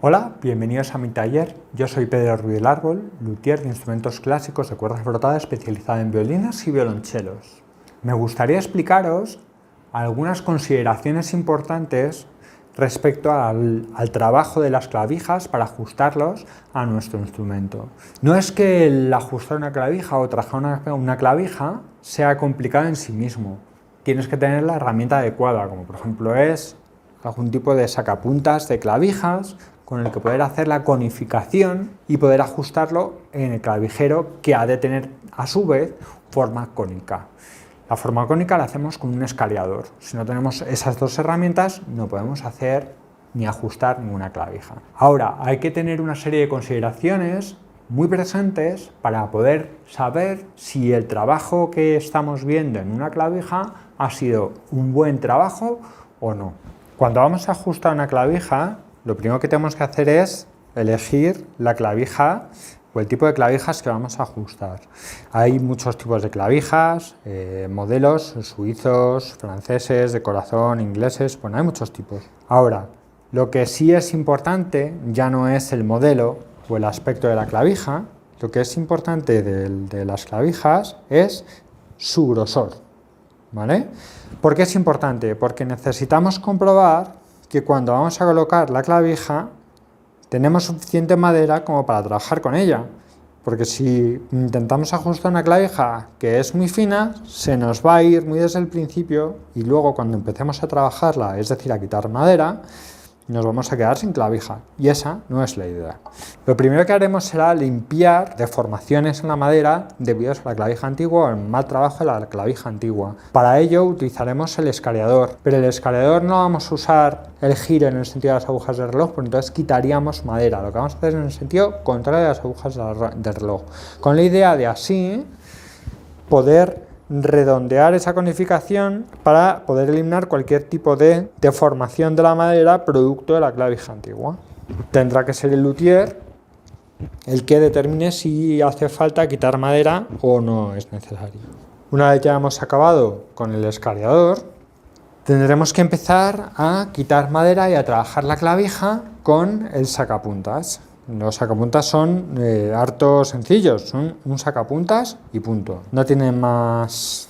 Hola, bienvenidos a mi taller. Yo soy Pedro Ruiz del Árbol, luthier de instrumentos clásicos de cuerdas frotadas especializado en violines y violonchelos. Me gustaría explicaros algunas consideraciones importantes respecto al trabajo de las clavijas para ajustarlos a nuestro instrumento. No es que el ajustar una clavija o trabajar una clavija sea complicado en sí mismo. Tienes que tener la herramienta adecuada, como por ejemplo es algún tipo de sacapuntas de clavijas con el que poder hacer la conificación y poder ajustarlo en el clavijero, que ha de tener a su vez forma cónica. La forma cónica la hacemos con un escariador. Si no tenemos esas dos herramientas no podemos hacer ni ajustar ninguna clavija. Ahora, hay que tener una serie de consideraciones muy presentes para poder saber si el trabajo que estamos viendo en una clavija ha sido un buen trabajo o no. Cuando vamos a ajustar una clavija, lo primero que tenemos que hacer es elegir la clavija o el tipo de clavijas que vamos a ajustar. Hay muchos tipos de clavijas, modelos suizos, franceses, de corazón, ingleses, bueno, hay muchos tipos. Ahora, lo que sí es importante ya no es el modelo o el aspecto de la clavija, lo que es importante de las clavijas es su grosor, ¿vale? ¿Por qué es importante? Porque necesitamos comprobar que cuando vamos a colocar la clavija tenemos suficiente madera como para trabajar con ella, porque si intentamos ajustar una clavija que es muy fina, se nos va a ir muy desde el principio y luego cuando empecemos a trabajarla, es decir, a quitar madera, nos vamos a quedar sin clavija y esa no es la idea. Lo primero que haremos será limpiar deformaciones en la madera debidas a la clavija antigua o al mal trabajo de la clavija antigua. Para ello utilizaremos el escariador, pero el escariador no vamos a usar el giro en el sentido de las agujas del reloj, porque entonces quitaríamos madera. Lo que vamos a hacer es en el sentido contrario de las agujas del reloj, con la idea de así poder redondear esa conificación para poder eliminar cualquier tipo de deformación de la madera producto de la clavija antigua. Tendrá que ser el luthier el que determine si hace falta quitar madera o no es necesario. Una vez ya hemos acabado con el escariador, tendremos que empezar a quitar madera y a trabajar la clavija con el sacapuntas. Los sacapuntas son harto sencillos, son un sacapuntas y punto. No tienen más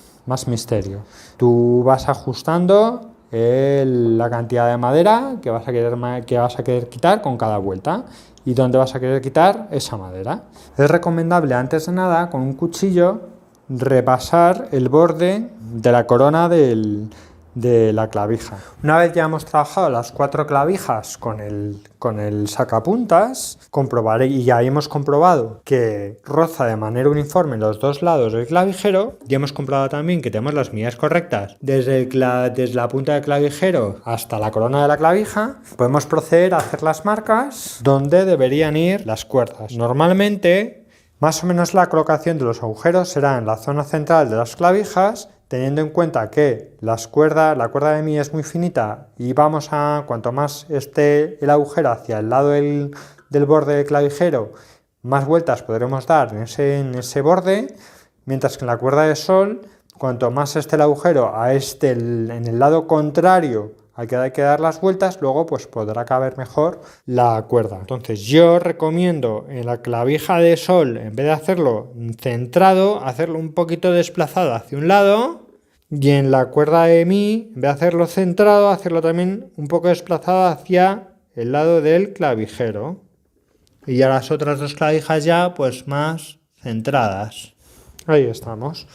misterio. Tú vas ajustando la cantidad de madera que vas a querer quitar con cada vuelta y dónde vas a querer quitar esa madera. Es recomendable antes de nada con un cuchillo repasar el borde de la corona de la clavija. Una vez ya hemos trabajado las 4 clavijas con el sacapuntas, comprobaré, y ya hemos comprobado que roza de manera uniforme los dos lados del clavijero, y hemos comprobado también que tenemos las medidas correctas desde la punta del clavijero hasta la corona de la clavija, podemos proceder a hacer las marcas donde deberían ir las cuerdas. Normalmente, más o menos la colocación de los agujeros será en la zona central de las clavijas, teniendo en cuenta que la cuerda de mi es muy finita y cuanto más esté el agujero hacia el lado del borde del clavijero, más vueltas podremos dar en ese borde, mientras que en la cuerda de sol, cuanto más esté el agujero en el lado contrario al que hay que dar las vueltas, luego pues podrá caber mejor la cuerda. Entonces yo recomiendo en la clavija de sol, en vez de hacerlo centrado, hacerlo un poquito desplazado hacia un lado, y en la cuerda de mi, en vez de hacerlo centrado, hacerlo también un poco desplazado hacia el lado del clavijero. Y ya las otras 2 clavijas ya pues más centradas. Ahí estamos.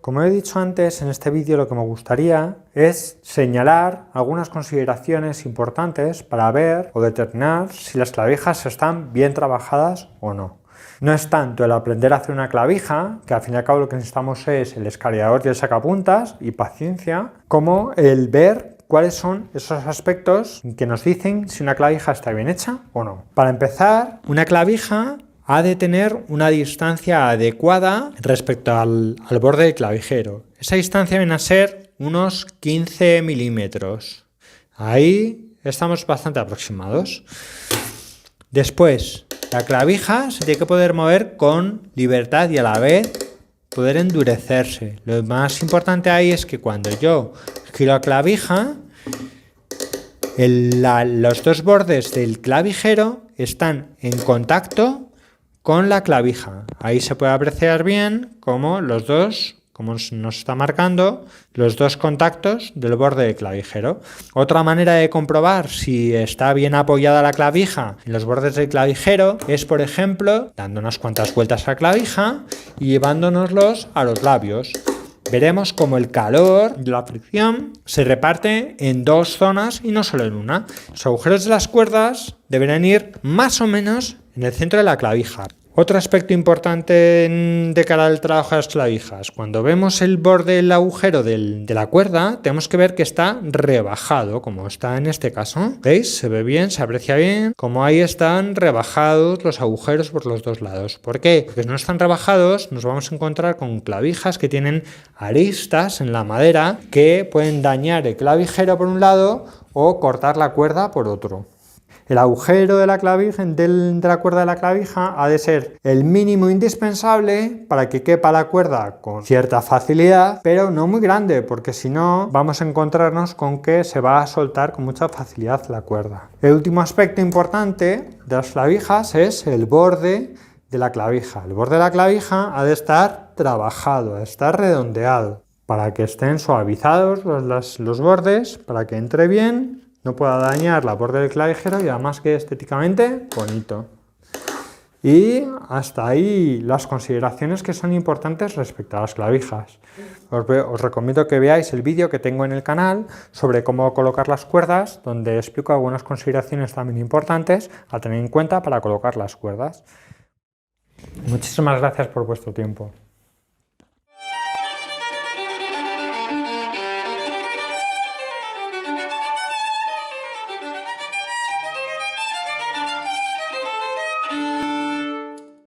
Como he dicho antes, en este vídeo lo que me gustaría es señalar algunas consideraciones importantes para ver o determinar si las clavijas están bien trabajadas o no. No es tanto el aprender a hacer una clavija, que al fin y al cabo lo que necesitamos es el escariador y el sacapuntas y paciencia, como el ver cuáles son esos aspectos que nos dicen si una clavija está bien hecha o no. Para empezar, una clavija ha de tener una distancia adecuada respecto al borde del clavijero. Esa distancia viene a ser unos 15 milímetros. Ahí estamos bastante aproximados. Después, la clavija se tiene que poder mover con libertad y a la vez poder endurecerse. Lo más importante ahí es que cuando yo giro la clavija, Los dos bordes del clavijero están en contacto con la clavija. Ahí se puede apreciar bien cómo los dos, como nos está marcando, los dos contactos del borde del clavijero. Otra manera de comprobar si está bien apoyada la clavija en los bordes del clavijero es, por ejemplo, dando unas cuantas vueltas a la clavija y llevándonoslos a los labios. Veremos cómo el calor de la fricción se reparte en dos zonas y no solo en una. Los agujeros de las cuerdas deberán ir más o menos en el centro de la clavija. Otro aspecto importante de cara al trabajo de las clavijas: cuando vemos el borde del agujero de la cuerda, tenemos que ver que está rebajado, como está en este caso. ¿Veis? Se ve bien, se aprecia bien, como ahí están rebajados los agujeros por los dos lados. ¿Por qué? Porque si no están rebajados, nos vamos a encontrar con clavijas que tienen aristas en la madera que pueden dañar el clavijero por un lado o cortar la cuerda por otro. El agujero de la clavija, de la cuerda de la clavija, ha de ser el mínimo indispensable para que quepa la cuerda con cierta facilidad, pero no muy grande, porque si no vamos a encontrarnos con que se va a soltar con mucha facilidad la cuerda. El último aspecto importante de las clavijas es el borde de la clavija. El borde de la clavija ha de estar trabajado, ha de estar redondeado, para que estén suavizados los bordes, para que entre bien, no pueda dañar la borde del clavijero y además quede estéticamente bonito. Y hasta ahí las consideraciones que son importantes respecto a las clavijas. Os recomiendo que veáis el vídeo que tengo en el canal sobre cómo colocar las cuerdas, donde explico algunas consideraciones también importantes a tener en cuenta para colocar las cuerdas. Muchísimas gracias por vuestro tiempo.